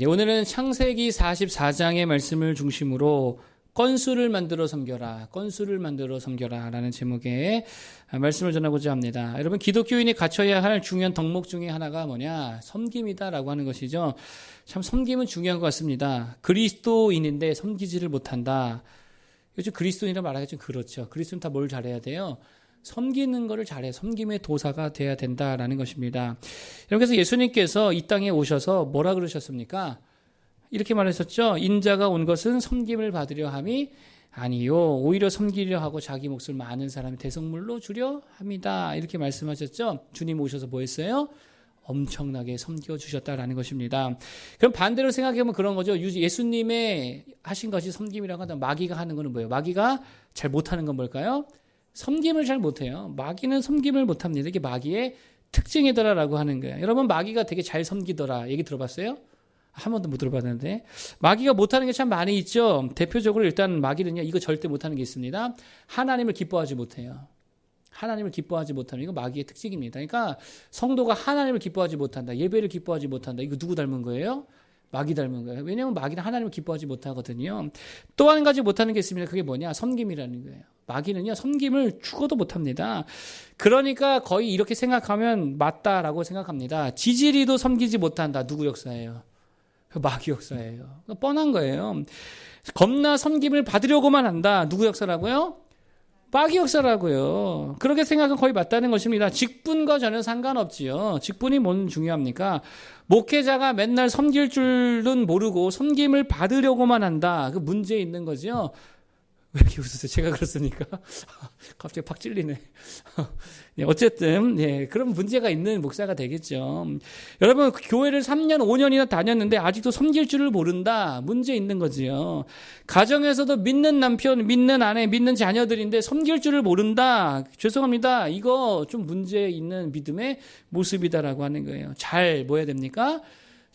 오늘은 창세기 44장의 말씀을 중심으로 건수를 만들어 섬겨라, 건수를 만들어 섬겨라 라는 제목의 말씀을 전하고자 합니다. 여러분, 기독교인이 갖춰야 할 중요한 덕목 중에 하나가 뭐냐? 섬김이다라고 하는 것이죠. 참 섬김은 중요한 것 같습니다. 그리스도인인데 섬기지를 못한다. 요즘 그리스도인이라 말하기 좀 그렇죠. 그리스도인 다 뭘 잘해야 돼요? 섬기는 거를 잘해, 섬김의 도사가 돼야 된다라는 것입니다. 그래서 예수님께서 이 땅에 오셔서 뭐라 그러셨습니까? 이렇게 말하셨죠. 인자가 온 것은 섬김을 받으려 함이 아니요, 오히려 섬기려 하고 자기 몫을 많은 사람이 대성물로 주려 합니다. 이렇게 말씀하셨죠. 주님 오셔서 뭐 했어요? 엄청나게 섬겨주셨다라는 것입니다. 그럼 반대로 생각해보면 그런 거죠. 예수님의 하신 것이 섬김이라고 한다면 마귀가 하는 거는 뭐예요? 마귀가 잘 못하는 건 뭘까요? 섬김을 잘 못해요. 마귀는 섬김을 못합니다. 이게 마귀의 특징이더라라고 하는 거예요. 여러분, 마귀가 되게 잘 섬기더라 얘기 들어봤어요? 한 번도 못 들어봤는데. 마귀가 못하는 게 참 많이 있죠. 대표적으로 일단 마귀는요, 이거 절대 못하는 게 있습니다. 하나님을 기뻐하지 못해요. 하나님을 기뻐하지 못하는, 이거 마귀의 특징입니다. 그러니까 성도가 하나님을 기뻐하지 못한다, 예배를 기뻐하지 못한다, 이거 누구 닮은 거예요? 마귀 닮은 거예요. 왜냐하면 마귀는 하나님을 기뻐하지 못하거든요. 또 한 가지 못하는 게 있습니다. 그게 뭐냐? 섬김이라는 거예요. 마귀는요, 섬김을 죽어도 못합니다. 그러니까 거의 이렇게 생각하면 맞다라고 생각합니다. 지지리도 섬기지 못한다. 누구 역사예요? 마귀 역사예요. 뻔한 거예요. 겁나 섬김을 받으려고만 한다. 누구 역사라고요? 마귀 역사라고요. 그렇게 생각은 거의 맞다는 것입니다. 직분과 전혀 상관없지요. 직분이 뭔 중요합니까? 목회자가 맨날 섬길 줄은 모르고 섬김을 받으려고만 한다. 그 문제 있는 거죠. 왜 이렇게 웃으세요? 제가 그렇습니까? 갑자기 팍 찔리네. 어쨌든, 그런 문제가 있는 목사가 되겠죠. 여러분, 교회를 3년, 5년이나 다녔는데 아직도 섬길 줄을 모른다. 문제 있는 거지요. 가정에서도 믿는 남편, 믿는 아내, 믿는 자녀들인데 섬길 줄을 모른다. 죄송합니다. 이거 좀 문제 있는 믿음의 모습이다라고 하는 거예요. 잘 뭐 해야 됩니까?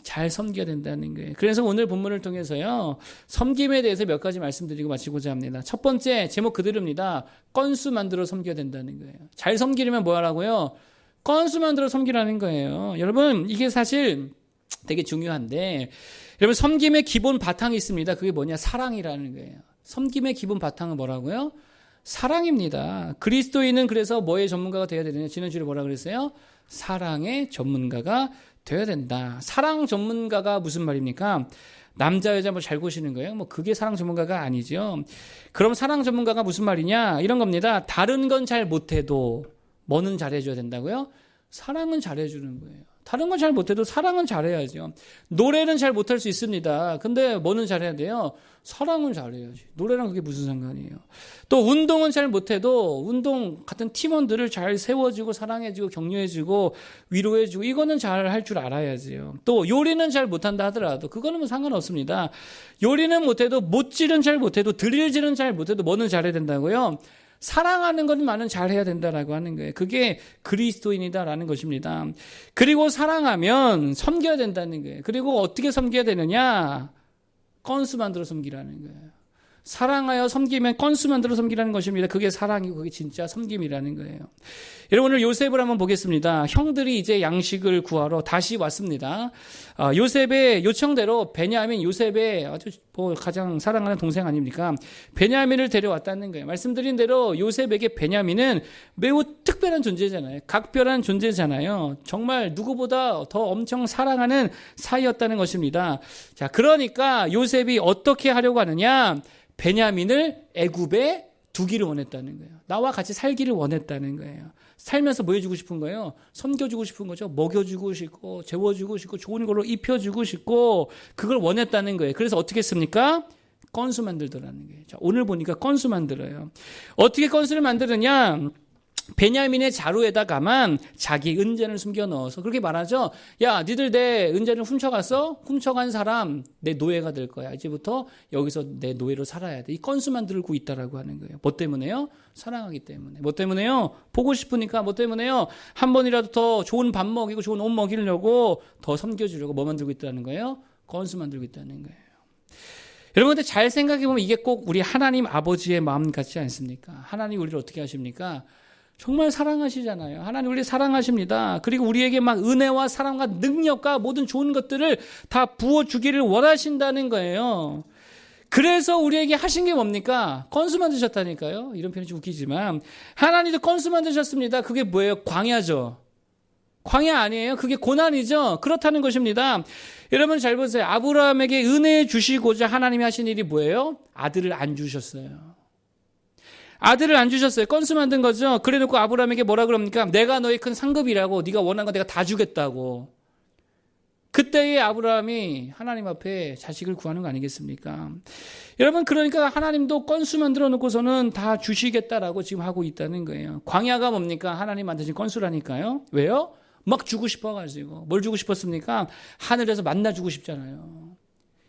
잘 섬겨야 된다는 거예요. 그래서 오늘 본문을 통해서요, 섬김에 대해서 몇 가지 말씀드리고 마치고자 합니다. 첫 번째, 제목 그대로입니다. 건수 만들어 섬겨야 된다는 거예요. 잘 섬기려면 뭐 하라고요? 건수 만들어 섬기라는 거예요. 여러분, 이게 사실 되게 중요한데, 여러분, 섬김의 기본 바탕이 있습니다. 그게 뭐냐? 사랑이라는 거예요. 섬김의 기본 바탕은 뭐라고요? 사랑입니다. 그리스도인은 그래서 뭐의 전문가가 되어야 되느냐? 지난주에 뭐라 그랬어요? 사랑의 전문가가 되어야 된다. 사랑 전문가가 무슨 말입니까? 남자 여자 뭐 잘 보시는 거예요? 뭐 그게 사랑 전문가가 아니죠. 그럼 사랑 전문가가 무슨 말이냐? 이런 겁니다. 다른 건 잘 못해도 뭐는 잘해줘야 된다고요? 사랑은 잘해주는 거예요. 다른 건 잘 못해도 사랑은 잘해야죠. 노래는 잘 못할 수 있습니다. 근데 뭐는 잘해야 돼요? 사랑은 잘해야지. 노래랑 그게 무슨 상관이에요? 또 운동은 잘 못해도 운동 같은 팀원들을 잘 세워주고 사랑해주고 격려해주고 위로해주고 이거는 잘 할 줄 알아야지요. 또 요리는 잘 못한다 하더라도 그거는 뭐 상관없습니다. 요리는 못해도 못질은 잘 못해도 드릴질은 잘 못해도 뭐는 잘해야 된다고요? 사랑하는 것만은 잘해야 된다라고 하는 거예요. 그게 그리스도인이다라는 것입니다. 그리고 사랑하면 섬겨야 된다는 거예요. 그리고 어떻게 섬겨야 되느냐? 건수 만들어 섬기라는 거예요. 사랑하여 섬기면 건수 만들어 섬기라는 것입니다. 그게 사랑이고 그게 진짜 섬김이라는 거예요. 여러분, 오늘 요셉을 한번 보겠습니다. 형들이 이제 양식을 구하러 다시 왔습니다. 요셉의 요청대로 베냐민, 요셉의 아주 가장 사랑하는 동생 아닙니까? 베냐민을 데려왔다는 거예요. 말씀드린 대로 요셉에게 베냐민은 매우 특별한 존재잖아요. 각별한 존재잖아요. 정말 누구보다 더 엄청 사랑하는 사이였다는 것입니다. 자, 그러니까 요셉이 어떻게 하려고 하느냐? 베냐민을 애굽에 두기를 원했다는 거예요. 나와 같이 살기를 원했다는 거예요. 살면서 뭐 해주고 싶은 거예요? 섬겨주고 싶은 거죠. 먹여주고 싶고 재워주고 싶고 좋은 걸로 입혀주고 싶고 그걸 원했다는 거예요. 그래서 어떻게 했습니까? 건수 만들더라는 거예요. 자, 오늘 보니까 건수 만들어요. 어떻게 건수를 만드느냐? 베냐민의 자루에다가만 자기 은전을 숨겨 넣어서 그렇게 말하죠. 야, 니들 내 은전을 훔쳐갔어? 훔쳐간 사람 내 노예가 될 거야. 이제부터 여기서 내 노예로 살아야 돼. 이 건수만 들고 있다라고 하는 거예요. 뭐 때문에요? 사랑하기 때문에. 뭐 때문에요? 보고 싶으니까. 뭐 때문에요? 한 번이라도 더 좋은 밥 먹이고 좋은 옷 먹이려고 더 섬겨주려고 뭐 만들고 있다는 거예요? 건수 만들고 있다는 거예요. 여러분, 근데 잘 생각해보면 이게 꼭 우리 하나님 아버지의 마음 같지 않습니까? 하나님 우리를 어떻게 하십니까? 정말 사랑하시잖아요. 하나님 우리 사랑하십니다. 그리고 우리에게 막 은혜와 사랑과 능력과 모든 좋은 것들을 다 부어주기를 원하신다는 거예요. 그래서 우리에게 하신 게 뭡니까? 건수 만드셨다니까요. 이런 표현이 좀 웃기지만 하나님도 건수 만드셨습니다. 그게 뭐예요? 광야죠. 광야 아니에요? 그게 고난이죠. 그렇다는 것입니다. 여러분 잘 보세요. 아브라함에게 은혜 주시고자 하나님이 하신 일이 뭐예요? 아들을 안 주셨어요. 아들을 안 주셨어요. 건수 만든 거죠. 그래놓고 아브라함에게 뭐라 그럽니까? 내가 너의 큰 상급이라고, 네가 원하는 거 내가 다 주겠다고. 그때의 아브라함이 하나님 앞에 자식을 구하는 거 아니겠습니까? 여러분 그러니까 하나님도 건수 만들어 놓고서는 다 주시겠다라고 지금 하고 있다는 거예요. 광야가 뭡니까? 하나님 만드신 건수라니까요. 왜요? 막 주고 싶어가지고. 뭘 주고 싶었습니까? 하늘에서 만나 주고 싶잖아요.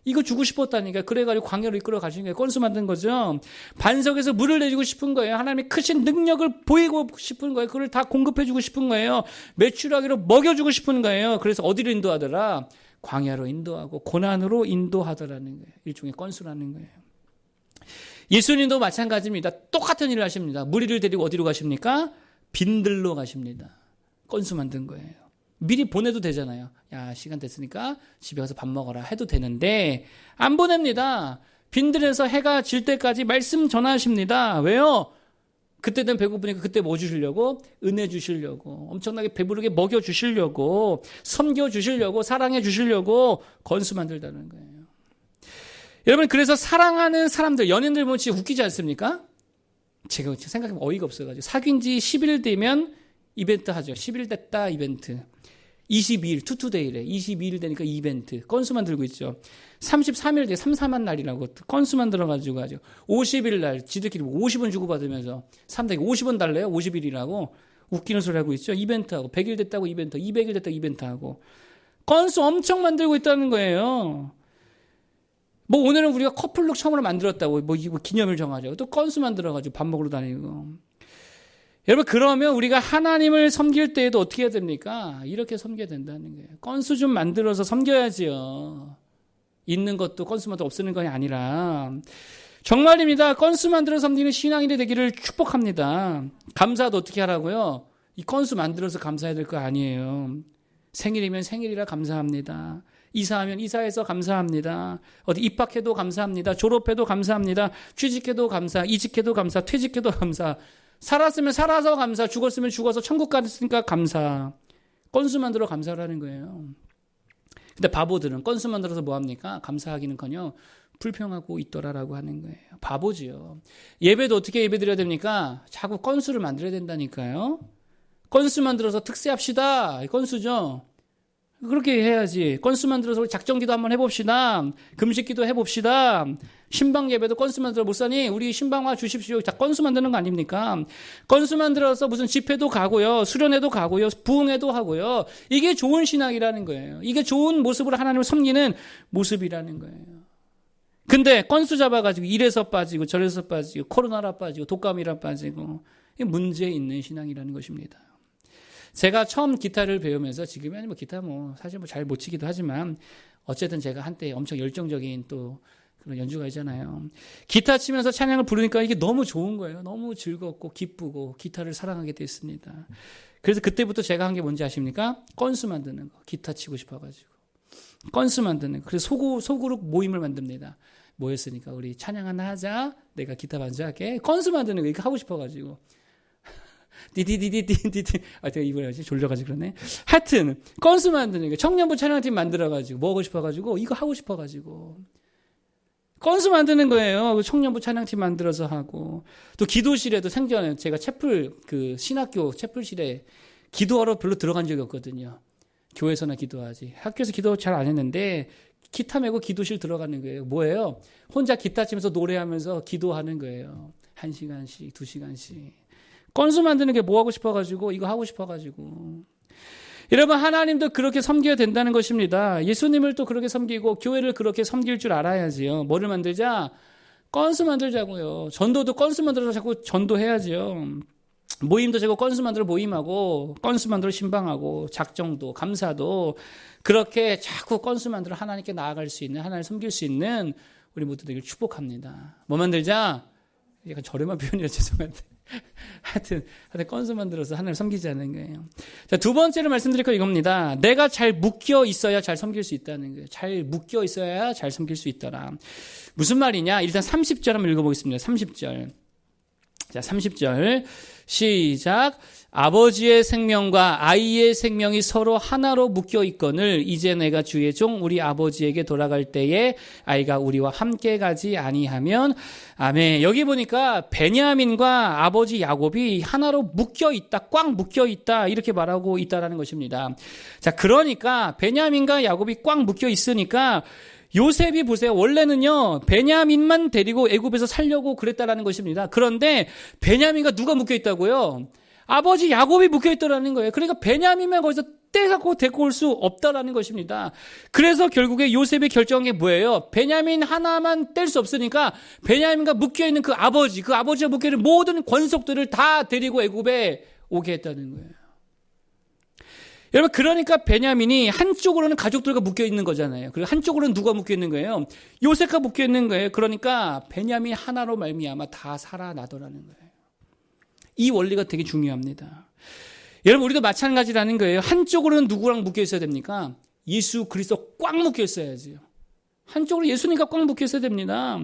이거 주고 싶었다니까. 그래가지고 광야로 이끌어 가신 거예요. 건수 만든 거죠. 반석에서 물을 내주고 싶은 거예요. 하나님의 크신 능력을 보이고 싶은 거예요. 그걸 다 공급해주고 싶은 거예요. 메추라기로 먹여주고 싶은 거예요. 그래서 어디로 인도하더라? 광야로 인도하고 고난으로 인도하더라는 거예요. 일종의 건수라는 거예요. 예수님도 마찬가지입니다. 똑같은 일을 하십니다. 무리를 데리고 어디로 가십니까? 빈들로 가십니다. 건수 만든 거예요. 미리 보내도 되잖아요. 야, 시간 됐으니까 집에 가서 밥 먹어라 해도 되는데 안 보냅니다. 빈들에서 해가 질 때까지 말씀 전하십니다. 왜요? 그때는 배고프니까 그때 뭐 주시려고? 은혜 주시려고, 엄청나게 배부르게 먹여 주시려고, 섬겨 주시려고, 사랑해 주시려고 건수 만들다는 거예요. 여러분 그래서 사랑하는 사람들, 연인들 보면 진짜 웃기지 않습니까? 제가 생각해보면 어이가 없어가지고 사귄 지 10일 되면 이벤트 하죠. 10일 됐다 이벤트. 22일 투투데이래. 22일 되니까 이벤트. 건수 만들고 있죠. 33일 뒤에 3사만 날이라고 건수 만들어가지고 하죠. 50일 날 지들끼리 50원 주고받으면서 사람들이 50원 달래요. 50일이라고 웃기는 소리 하고 있죠. 이벤트하고 100일 됐다고 이벤트, 200일 됐다고 이벤트하고 건수 엄청 만들고 있다는 거예요. 뭐 오늘은 우리가 커플룩 처음으로 만들었다고 뭐 기념일 정하죠. 또 건수 만들어가지고 밥 먹으러 다니고. 여러분 그러면 우리가 하나님을 섬길 때에도 어떻게 해야 됩니까? 이렇게 섬겨야 된다는 거예요. 건수 좀 만들어서 섬겨야지요. 있는 것도 건수 만들어 없애는 것이 아니라 정말입니다. 건수 만들어 섬기는 신앙인이 되기를 축복합니다. 감사도 어떻게 하라고요? 이 건수 만들어서 감사해야 될 거 아니에요. 생일이면 생일이라 감사합니다. 이사하면 이사해서 감사합니다. 어디 입학해도 감사합니다. 졸업해도 감사합니다. 취직해도 감사, 이직해도 감사, 퇴직해도 감사. 살았으면 살아서 감사, 죽었으면 죽어서 천국 갔으니까 감사. 건수 만들어 감사라는 거예요. 근데 바보들은 건수 만들어서 뭐합니까? 감사하기는커녕 불평하고 있더라라고 하는 거예요. 바보지요. 예배도 어떻게 예배 드려야 됩니까? 자꾸 건수를 만들어야 된다니까요. 건수 만들어서 특세합시다. 건수죠. 그렇게 해야지. 건수 만들어서 우리 작정기도 한번 해봅시다. 금식기도 해봅시다. 신방 예배도 건수 만들어. 목사님 우리 신방화 주십시오. 다 건수 만드는 거 아닙니까? 건수 만들어서 무슨 집회도 가고요, 수련회도 가고요, 부흥회도 하고요. 이게 좋은 신앙이라는 거예요. 이게 좋은 모습으로 하나님을 섬기는 모습이라는 거예요. 근데 건수 잡아가지고 이래서 빠지고 저래서 빠지고 코로나라 빠지고 독감이라 빠지고 이게 문제 있는 신앙이라는 것입니다. 제가 처음 기타를 배우면서 지금이 아니면 기타 사실 잘 못 치기도 하지만 어쨌든 제가 한때 엄청 열정적인 또 그런 연주가 있잖아요. 기타 치면서 찬양을 부르니까 이게 너무 좋은 거예요. 너무 즐겁고 기쁘고 기타를 사랑하게 됐습니다. 그래서 그때부터 제가 한 게 뭔지 아십니까? 건수 만드는 거. 기타 치고 싶어가지고. 건수 만드는 거. 그래서 소그룹 모임을 만듭니다. 모였으니까 우리 찬양 하나 하자. 내가 기타 반주할게. 건수 만드는 거 이거 하고 싶어가지고. 디디디디디디디. 제가 이걸 해야지. 졸려가지고 그러네. 하여튼, 건수 만드는 거. 청년부 찬양팀 만들어가지고, 뭐 하고 싶어가지고, 이거 하고 싶어가지고. 건수 만드는 거예요. 청년부 찬양팀 만들어서 하고. 또 기도실에도 생전에 제가 신학교 채플실에 기도하러 별로 들어간 적이 없거든요. 교회에서나 기도하지. 학교에서 기도 잘 안 했는데, 기타 메고 기도실 들어가는 거예요. 뭐예요? 혼자 기타 치면서 노래하면서 기도하는 거예요. 1시간씩, 2시간씩. 건수 만드는 게 뭐 하고 싶어가지고 이거 하고 싶어가지고. 여러분 하나님도 그렇게 섬겨야 된다는 것입니다. 예수님을 또 그렇게 섬기고 교회를 그렇게 섬길 줄 알아야지요. 뭐를 만들자? 건수 만들자고요. 전도도 건수 만들어서 자꾸 전도해야지요. 모임도 자꾸 건수 만들어 모임하고 건수 만들어 신방하고 작정도 감사도 그렇게 자꾸 건수 만들어 하나님께 나아갈 수 있는, 하나님을 섬길 수 있는 우리 모두 되길 축복합니다. 뭐 만들자? 약간 저렴한 표현이라 죄송한데 하여튼 건수 만들어서 하나님을 섬기자는 거예요. 자, 두 번째로 말씀드릴 거 이겁니다. 내가 잘 묶여 있어야 잘 섬길 수 있다는 거예요. 잘 묶여 있어야 잘 섬길 수 있더라. 무슨 말이냐? 일단 30절 한번 읽어보겠습니다. 30절. 자, 30절. 시작. 아버지의 생명과 아이의 생명이 서로 하나로 묶여 있거늘 이제 내가 주의 종 우리 아버지에게 돌아갈 때에 아이가 우리와 함께 가지 아니하면 아멘. 여기 보니까 베냐민과 아버지 야곱이 하나로 묶여 있다, 꽉 묶여 있다 이렇게 말하고 있다라는 것입니다. 자, 그러니까 베냐민과 야곱이 꽉 묶여 있으니까 요셉이 보세요. 원래는요, 베냐민만 데리고 애굽에서 살려고 그랬다라는 것입니다. 그런데 베냐민과 누가 묶여 있다고요? 아버지 야곱이 묶여 있더라는 거예요. 그러니까 베냐민만 거기서 떼갖고 데리고 올 수 없다라는 것입니다. 그래서 결국에 요셉이 결정한 게 뭐예요? 베냐민 하나만 뗄 수 없으니까 베냐민과 묶여 있는 그 아버지와 묶여 있는 모든 권속들을 다 데리고 애굽에 오게 했다는 거예요. 여러분, 그러니까 베냐민이 한쪽으로는 가족들과 묶여 있는 거잖아요. 그리고 한쪽으로는 누가 묶여 있는 거예요? 요셉과 묶여 있는 거예요. 그러니까 베냐민 하나로 말미암아 다 살아나더라는 거예요. 이 원리가 되게 중요합니다. 여러분, 우리도 마찬가지라는 거예요. 한쪽으로는 누구랑 묶여 있어야 됩니까? 예수 그리스도 꽉 묶여 있어야지요. 한쪽으로 예수님과 꽉 묶여 있어야 됩니다.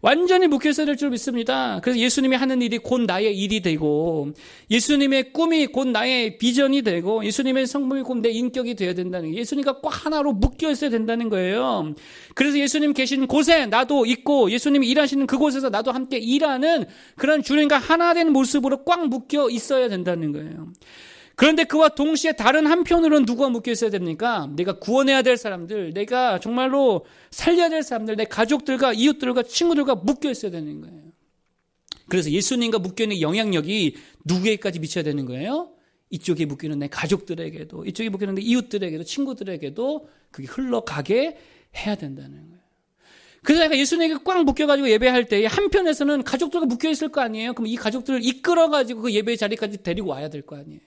완전히 묶여 있어야 될 줄 믿습니다. 그래서 예수님이 하는 일이 곧 나의 일이 되고, 예수님의 꿈이 곧 나의 비전이 되고, 예수님의 성품이 곧 내 인격이 되어야 된다는 거예요. 예수님과 꽉 하나로 묶여 있어야 된다는 거예요. 그래서 예수님 계신 곳에 나도 있고, 예수님이 일하시는 그곳에서 나도 함께 일하는 그런 주님과 하나 된 모습으로 꽉 묶여 있어야 된다는 거예요. 그런데 그와 동시에 다른 한편으로는 누가 묶여 있어야 됩니까? 내가 구원해야 될 사람들, 내가 정말로 살려야 될 사람들, 내 가족들과 이웃들과 친구들과 묶여 있어야 되는 거예요. 그래서 예수님과 묶여 있는 영향력이 누구에게까지 미쳐야 되는 거예요? 이쪽에 묶여 있는 내 가족들에게도, 이쪽에 묶여 있는 내 이웃들에게도, 친구들에게도 그게 흘러가게 해야 된다는 거예요. 그래서 내가 예수님에게 꽉 묶여가지고 예배할 때에 한편에서는 가족들과 묶여 있을 거 아니에요? 그럼 이 가족들을 이끌어가지고 그 예배 자리까지 데리고 와야 될 거 아니에요?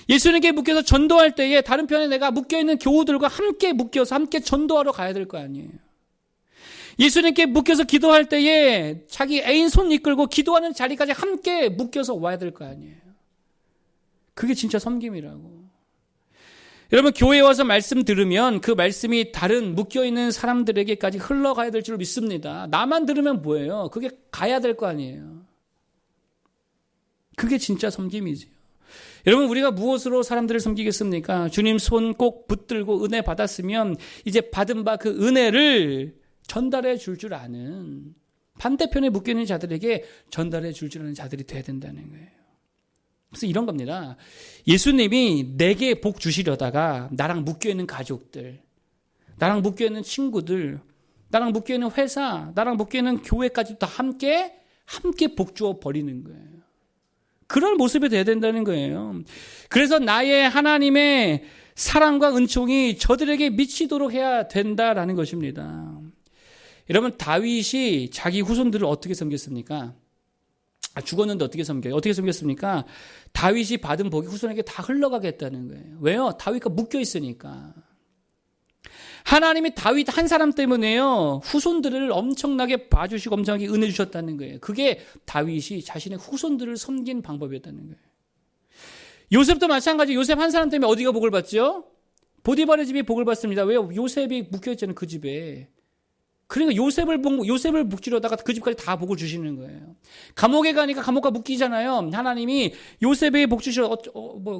예수님께 묶여서 전도할 때에 다른 편에 내가 묶여있는 교우들과 함께 묶여서 함께 전도하러 가야 될 거 아니에요. 예수님께 묶여서 기도할 때에 자기 애인 손 이끌고 기도하는 자리까지 함께 묶여서 와야 될 거 아니에요. 그게 진짜 섬김이라고. 여러분, 교회에 와서 말씀 들으면 그 말씀이 다른 묶여있는 사람들에게까지 흘러가야 될 줄 믿습니다. 나만 들으면 뭐예요? 그게 가야 될 거 아니에요. 그게 진짜 섬김이지요. 여러분, 우리가 무엇으로 사람들을 섬기겠습니까? 주님 손 꼭 붙들고 은혜 받았으면 이제 받은 바 그 은혜를 전달해 줄 아는, 반대편에 묶여있는 자들에게 전달해 줄 아는 자들이 돼야 된다는 거예요. 그래서 이런 겁니다. 예수님이 내게 복 주시려다가 나랑 묶여있는 가족들, 나랑 묶여있는 친구들, 나랑 묶여있는 회사, 나랑 묶여있는 교회까지 다 함께 복 주어 버리는 거예요. 그런 모습이 돼야 된다는 거예요. 그래서 나의 하나님의 사랑과 은총이 저들에게 미치도록 해야 된다라는 것입니다. 여러분, 다윗이 자기 후손들을 어떻게 섬겼습니까? 죽었는데 어떻게 섬겨요? 어떻게 섬겼습니까? 다윗이 받은 복이 후손에게 다 흘러가게 했다는 거예요. 왜요? 다윗과 묶여 있으니까. 하나님이 다윗 한 사람 때문에요, 후손들을 엄청나게 봐주시고 엄청나게 은혜 주셨다는 거예요. 그게 다윗이 자신의 후손들을 섬긴 방법이었다는 거예요. 요셉도 마찬가지. 요셉 한 사람 때문에 어디가 복을 받죠? 보디발의 집이 복을 받습니다. 왜요? 요셉이 묶여있잖아요, 그 집에. 그러니까 요셉을 묶지려다가 그 집까지 다 복을 주시는 거예요. 감옥에 가니까 감옥과 묶이잖아요. 하나님이 요셉에 복 주시려,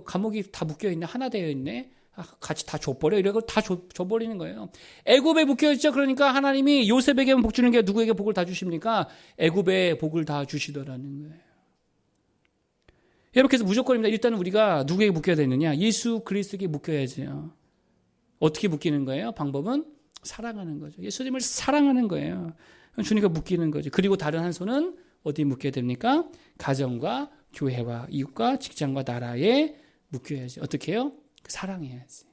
감옥이 다 묶여있네, 하나 되어 있네. 같이 다 줘버려. 이러고 다 줘버리는 거예요. 애굽에 묶여있죠. 그러니까 하나님이 요셉에게만 복 주는 게 누구에게 복을 다 주십니까? 애굽에 복을 다 주시더라는 거예요. 여러분, 그래서 무조건입니다. 일단은 우리가 누구에게 묶여야 되느냐? 예수 그리스도에게 묶여야지요. 어떻게 묶이는 거예요? 방법은 사랑하는 거죠. 예수님을 사랑하는 거예요. 주님과 묶이는 거죠. 그리고 다른 한 손은 어디에 묶여야 됩니까? 가정과 교회와 이웃과 직장과 나라에 묶여야지. 어떻게 해요? 사랑해야지.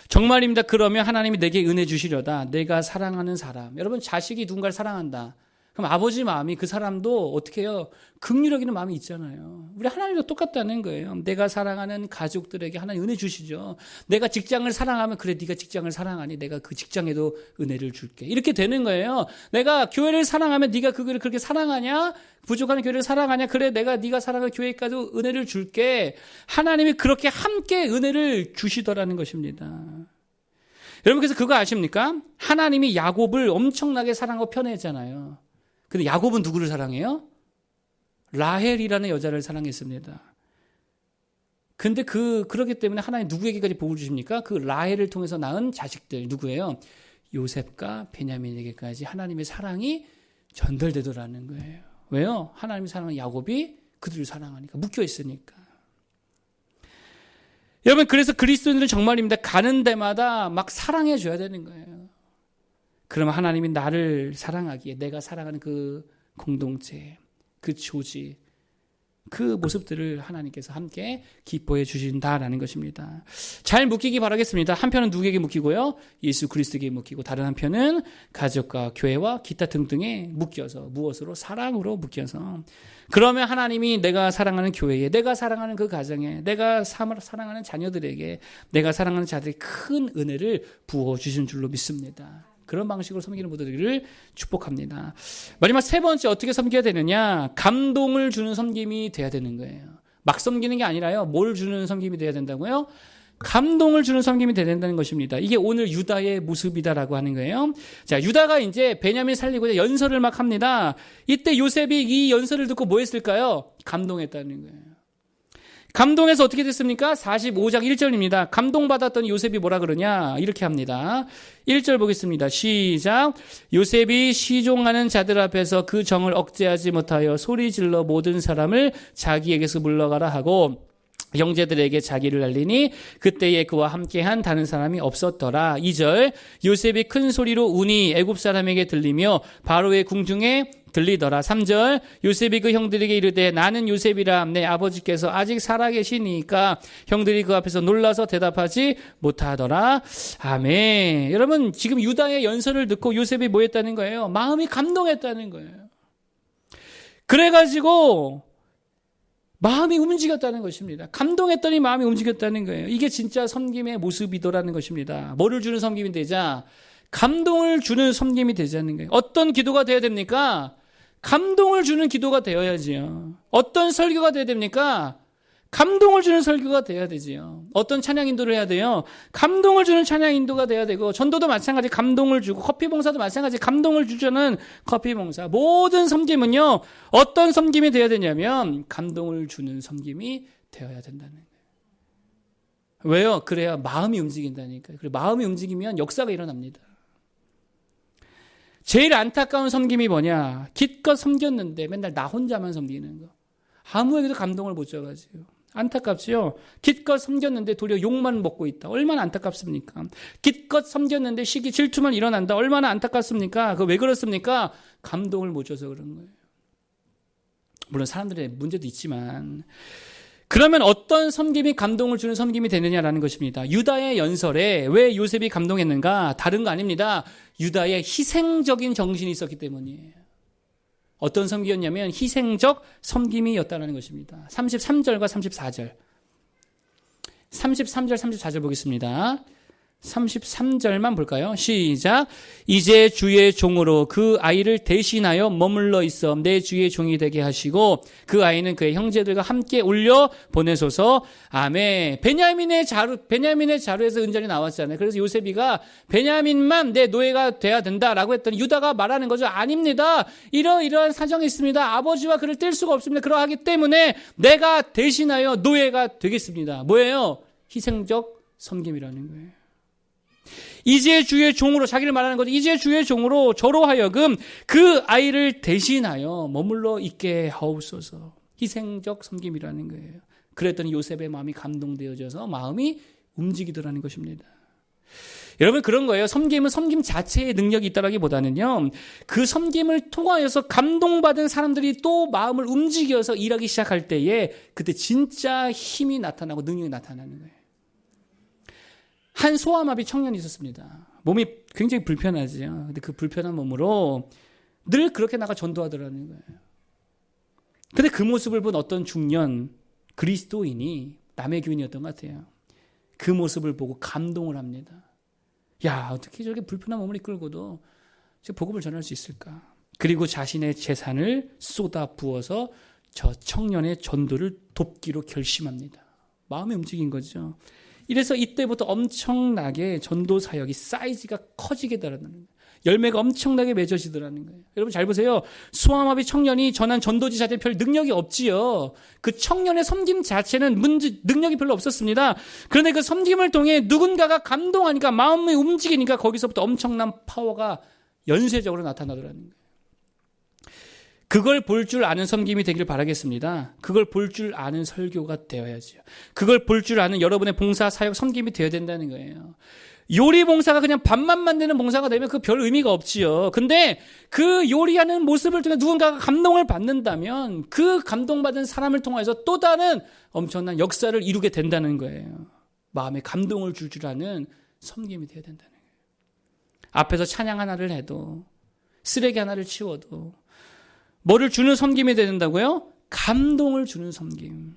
정말입니다. 그러면 하나님이 내게 은혜 주시려다 내가 사랑하는 사람. 여러분, 자식이 누군가를 사랑한다. 그럼 아버지 마음이 그 사람도 어떻게 해요? 긍휼히 여기는 마음이 있잖아요. 우리 하나님도 똑같다는 거예요. 내가 사랑하는 가족들에게 하나님 은혜 주시죠. 내가 직장을 사랑하면 그래 네가 직장을 사랑하니 내가 그 직장에도 은혜를 줄게. 이렇게 되는 거예요. 내가 교회를 사랑하면 네가 그거를 그렇게 사랑하냐? 부족한 교회를 사랑하냐? 그래 내가 네가 사랑하는 교회까지도 은혜를 줄게. 하나님이 그렇게 함께 은혜를 주시더라는 것입니다. 여러분 그래서 그거 아십니까? 하나님이 야곱을 엄청나게 사랑하고 편애했잖아요. 근데 야곱은 누구를 사랑해요? 라헬이라는 여자를 사랑했습니다. 근데 그러기 때문에 하나님 누구에게까지 복을 주십니까? 그 라헬을 통해서 낳은 자식들 누구예요? 요셉과 베냐민에게까지 하나님의 사랑이 전달되더라는 거예요. 왜요? 하나님이 사랑하는 야곱이 그들을 사랑하니까 묶여 있으니까. 여러분 그래서 그리스도인들은 정말입니다. 가는 데마다 막 사랑해 줘야 되는 거예요. 그러면 하나님이 나를 사랑하기에 내가 사랑하는 그 공동체, 그 조직, 그 모습들을 하나님께서 함께 기뻐해 주신다라는 것입니다. 잘 묶이기 바라겠습니다. 한편은 누구에게 묶이고요? 예수 그리스도에게 묶이고 다른 한편은 가족과 교회와 기타 등등에 묶여서 무엇으로? 사랑으로 묶여서 그러면 하나님이 내가 사랑하는 교회에 내가 사랑하는 그 가정에 내가 사랑하는 자녀들에게 내가 사랑하는 자들에게 큰 은혜를 부어주신 줄로 믿습니다. 그런 방식으로 섬기는 분들을 축복합니다. 마지막 세 번째 어떻게 섬겨야 되느냐? 감동을 주는 섬김이 돼야 되는 거예요. 막 섬기는 게 아니라요. 뭘 주는 섬김이 돼야 된다고요? 감동을 주는 섬김이 돼야 된다는 것입니다. 이게 오늘 유다의 모습이다라고 하는 거예요. 자, 유다가 이제 베냐민 살리고 연설을 막 합니다. 이때 요셉이 이 연설을 듣고 뭐 했을까요? 감동했다는 거예요. 감동해서 어떻게 됐습니까? 45장 1절입니다. 감동받았던 요셉이 뭐라 그러냐? 이렇게 합니다. 1절 보겠습니다. 시작. 요셉이 시종하는 자들 앞에서 그 정을 억제하지 못하여 소리질러 모든 사람을 자기에게서 물러가라 하고 형제들에게 자기를 알리니 그때에 그와 함께한 다른 사람이 없었더라. 2절. 요셉이 큰 소리로 우니 애굽 사람에게 들리며 바로의 궁중에 들리더라. 3절. 요셉이 그 형들에게 이르되 나는 요셉이라 내 아버지께서 아직 살아계시니까 형들이 그 앞에서 놀라서 대답하지 못하더라. 아멘. 여러분 지금 유다의 연설을 듣고 요셉이 뭐 했다는 거예요? 마음이 감동했다는 거예요. 그래가지고 마음이 움직였다는 것입니다. 감동했더니 마음이 움직였다는 거예요. 이게 진짜 섬김의 모습이더라는 것입니다. 뭐를 주는 섬김이 되자? 감동을 주는 섬김이 되자는 거예요. 어떤 기도가 되어야 됩니까? 감동을 주는 기도가 되어야지요. 어떤 설교가 되어야 됩니까? 감동을 주는 설교가 돼야 되지요. 어떤 찬양 인도를 해야 돼요? 감동을 주는 찬양 인도가 돼야 되고 전도도 마찬가지 감동을 주고 커피 봉사도 마찬가지 감동을 주자는 커피 봉사. 모든 섬김은요. 어떤 섬김이 돼야 되냐면 감동을 주는 섬김이 되어야 된다는 거예요. 왜요? 그래야 마음이 움직인다니까요. 그리고 마음이 움직이면 역사가 일어납니다. 제일 안타까운 섬김이 뭐냐? 기껏 섬겼는데 맨날 나 혼자만 섬기는 거. 아무에게도 감동을 못 줘가지고. 안타깝지요? 기껏 섬겼는데 도리어 욕만 먹고 있다. 얼마나 안타깝습니까? 기껏 섬겼는데 시기 질투만 일어난다. 얼마나 안타깝습니까? 그 왜 그렇습니까? 감동을 못 줘서 그런 거예요. 물론 사람들의 문제도 있지만 그러면 어떤 섬김이 감동을 주는 섬김이 되느냐라는 것입니다. 유다의 연설에 왜 요셉이 감동했는가? 다른 거 아닙니다. 유다의 희생적인 정신이 있었기 때문이에요. 어떤 섬김이었냐면 희생적 섬김이었다는 것입니다. 33절과 34절. 33절, 34절 보겠습니다. 33절만 볼까요? 시작. 이제 주의 종으로 그 아이를 대신하여 머물러 있어 내 주의 종이 되게 하시고 그 아이는 그의 형제들과 함께 올려 보내소서. 아멘. 베냐민의 자루에서 은전이 나왔잖아요. 그래서 요셉이가 베냐민만 내 노예가 돼야 된다라고 했더니 유다가 말하는 거죠. 아닙니다. 이러이러한 사정이 있습니다. 아버지와 그를 뗄 수가 없습니다. 그러하기 때문에 내가 대신하여 노예가 되겠습니다. 뭐예요? 희생적 섬김이라는 거예요. 이제 주의 종으로 자기를 말하는 거죠. 이제 주의 종으로 저로 하여금 그 아이를 대신하여 머물러 있게 하옵소서. 희생적 섬김이라는 거예요. 그랬더니 요셉의 마음이 감동되어져서 마음이 움직이더라는 것입니다. 여러분 그런 거예요. 섬김은 섬김 자체의 능력이 있다라기보다는요. 그 섬김을 통하여서 감동받은 사람들이 또 마음을 움직여서 일하기 시작할 때에 그때 진짜 힘이 나타나고 능력이 나타나는 거예요. 한 소아마비 청년이 있었습니다. 몸이 굉장히 불편하죠. 근데 그 불편한 몸으로 늘 그렇게 나가 전도하더라는 거예요. 근데 그 모습을 본 어떤 중년 그리스도인이 남의 교인이었던 것 같아요. 그 모습을 보고 감동을 합니다. 야, 어떻게 저렇게 불편한 몸을 이끌고도 복음을 전할 수 있을까? 그리고 자신의 재산을 쏟아 부어서 저 청년의 전도를 돕기로 결심합니다. 마음이 움직인 거죠. 이래서 이때부터 엄청나게 전도 사역이 사이즈가 커지게 되더라는 거예요. 열매가 엄청나게 맺어지더라는 거예요. 여러분 잘 보세요. 수아마비 청년이 전한 전도지 자체에 별 능력이 없지요. 그 청년의 섬김 자체는 능력이 별로 없었습니다. 그런데 그 섬김을 통해 누군가가 감동하니까 마음이 움직이니까 거기서부터 엄청난 파워가 연쇄적으로 나타나더라는 거예요. 그걸 볼 줄 아는 섬김이 되기를 바라겠습니다. 그걸 볼 줄 아는 설교가 되어야죠. 그걸 볼 줄 아는 여러분의 봉사, 사역, 섬김이 되어야 된다는 거예요. 요리 봉사가 그냥 밥만 만드는 봉사가 되면 그 별 의미가 없지요. 근데 그 요리하는 모습을 통해 누군가가 감동을 받는다면 그 감동받은 사람을 통해서 또 다른 엄청난 역사를 이루게 된다는 거예요. 마음에 감동을 줄 아는 섬김이 되어야 된다는 거예요. 앞에서 찬양 하나를 해도 쓰레기 하나를 치워도 뭐를 주는 섬김이 되어야 된다고요? 감동을 주는 섬김.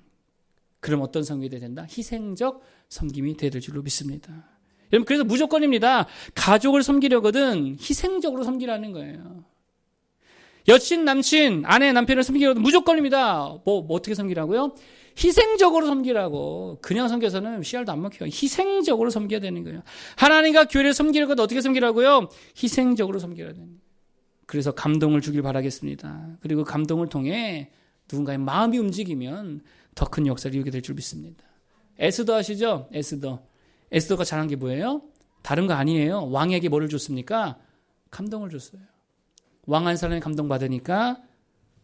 그럼 어떤 섬김이 되어야 된다? 희생적 섬김이 되어야 될 줄로 믿습니다. 여러분 그래서 무조건입니다. 가족을 섬기려거든 희생적으로 섬기라는 거예요. 여친, 남친, 아내, 남편을 섬기려거든 무조건입니다. 뭐 어떻게 섬기라고요? 희생적으로 섬기라고. 그냥 섬겨서는 씨알도 안 먹혀요. 희생적으로 섬겨야 되는 거예요. 하나님과 교회를 섬기려거든 어떻게 섬기라고요? 희생적으로 섬겨야 되는 거예요. 그래서 감동을 주길 바라겠습니다. 그리고 감동을 통해 누군가의 마음이 움직이면 더 큰 역사를 이루게 될 줄 믿습니다. 에스더 아시죠? 에스더가 잘한 게 뭐예요? 다른 거 아니에요. 왕에게 뭐를 줬습니까? 감동을 줬어요. 왕 한 사람이 감동받으니까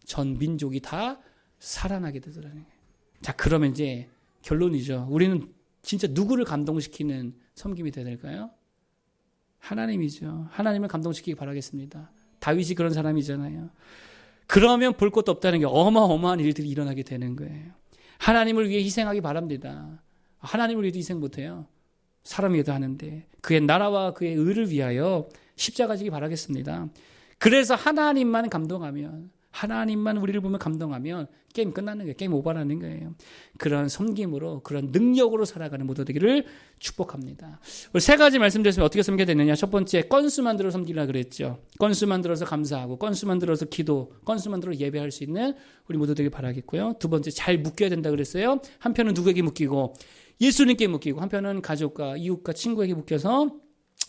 전 민족이 다 살아나게 되더라는 거예요. 자, 그러면 이제 결론이죠. 우리는 진짜 누구를 감동시키는 섬김이 되어야 될까요? 하나님이죠. 하나님을 감동시키기 바라겠습니다. 다윗이 그런 사람이잖아요. 그러면 볼 것도 없다는 게 어마어마한 일들이 일어나게 되는 거예요. 하나님을 위해 희생하기 바랍니다. 하나님을 위해도 희생 못해요. 사람 위해도 하는데 그의 나라와 그의 의를 위하여 십자가 지기 바라겠습니다. 그래서 하나님만 감동하면 하나님만 우리를 보면 감동하면 게임 끝나는 거예요. 게임 오버라는 거예요. 그런 섬김으로 그런 능력으로 살아가는 모두 되기를 축복합니다. 우리 세 가지 말씀드렸으면 어떻게 섬겨야 되느냐. 첫 번째 건수만 들어 섬기라 그랬죠. 건수만 들어서 감사하고 건수만 들어서 기도, 건수만 들어 예배할 수 있는 우리 모두 되길 바라겠고요. 두 번째 잘 묶여야 된다 그랬어요. 한편은 누구에게 묶이고 예수님께 묶이고 한편은 가족과 이웃과 친구에게 묶여서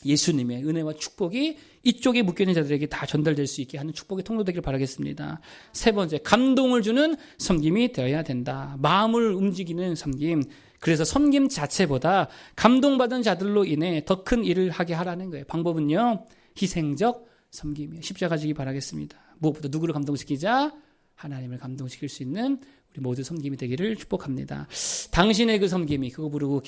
예수님의 은혜와 축복이 이쪽에 묶여있는 자들에게 다 전달될 수 있게 하는 축복의 통로 되기를 바라겠습니다. 세 번째, 감동을 주는 섬김이 되어야 된다. 마음을 움직이는 섬김. 그래서 섬김 자체보다 감동받은 자들로 인해 더 큰 일을 하게 하라는 거예요. 방법은요, 희생적 섬김이에요. 십자가 지기 바라겠습니다. 무엇보다 누구를 감동시키자? 하나님을 감동시킬 수 있는 우리 모두 섬김이 되기를 축복합니다. 당신의 그 섬김이 그거 부르고